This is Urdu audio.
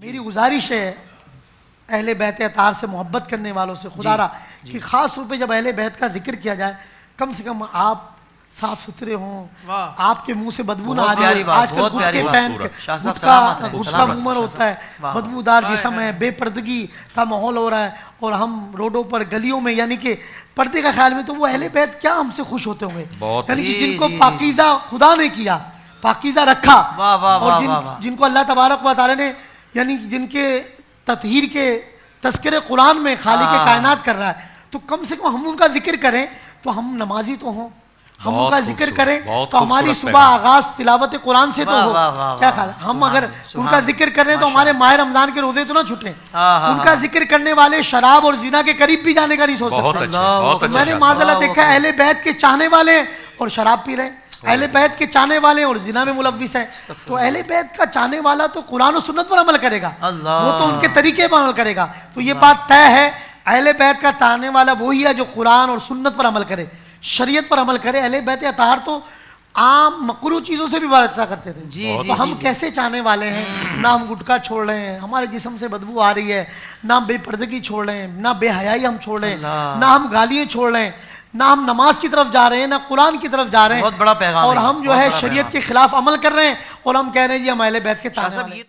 میری گزارش ہے اہل بیت اطہار سے محبت کرنے والوں سے خدا را کہ خاص طور پہ جب اہل بیت کا ذکر کیا جائے کم سے کم آپ صاف ستھرے ہوں، آپ کے منہ سے بدبو نہ آ رہی ہو۔ آج کل گٹکے پہن کے گٹکا عمر ہوتا ہے، بدبودار جسم ہے، بے پردگی کا ماحول ہو رہا ہے، اور ہم روڈوں پر گلیوں میں یعنی کہ پردے کا خیال میں تو وہ اہل بیت کیا ہم سے خوش ہوتے ہوں گے، یعنی کہ جن کو پاکیزہ خدا نے کیا، پاکیزہ رکھا، اور جن کو اللہ تبارک و تعالی نے یعنی جن کے تطہیر کے تذکرے قرآن میں خالق کائنات کر رہا ہے، تو کم سے کم ہم ان کا ذکر کریں تو ہم نمازی تو ہوں، ہم ان کا ذکر کریں تو ہماری صبح آغاز تلاوت قرآن سے تو ہو۔ کیا خیال ہے؟ ہم اگر ان کا ذکر کریں تو ہمارے ماہ رمضان کے روزے تو نہ چھٹیں۔ ان کا ذکر کرنے والے شراب اور زنا کے قریب بھی جانے کا نہیں سوچ سکتے۔ میں نے معذاللہ دیکھا اہل بیت کے چاہنے والے اور شراب پی رہے ہیں، اہل بیت کے چاہنے والے اور زنا میں ملوث ہیں، تو اہل بیت کا چاہنے والا تو قرآن و سنت پر عمل کرے گا، وہ تو ان کے طریقے پر عمل کرے گا۔ تو یہ بات طے ہے، اہل بیت کا چاہنے والا وہی ہے جو قرآن اور سنت پر عمل کرے، شریعت پر عمل کرے۔ اہل بیت اطہار تو عام مکروہ چیزوں سے بھی برتا کرتے تھے، تو ہم کیسے چاہنے والے ہیں؟ نہ ہم گٹکا چھوڑ رہے ہیں، ہمارے جسم سے بدبو آ رہی ہے، نہ ہم بے پردگی چھوڑ رہے ہیں، نہ بے حیائی ہم چھوڑ رہے ہیں، نہ ہم گالیاں چھوڑ رہے ہیں، نہ ہم نماز کی طرف جا رہے ہیں، نہ قرآن کی طرف جا رہے ہیں، اور ہم جو ہے شریعت کے خلاف عمل کر رہے ہیں، اور ہم کہہ رہے ہیں جی ہم اہل بیت کے چاہنے والے ہیں۔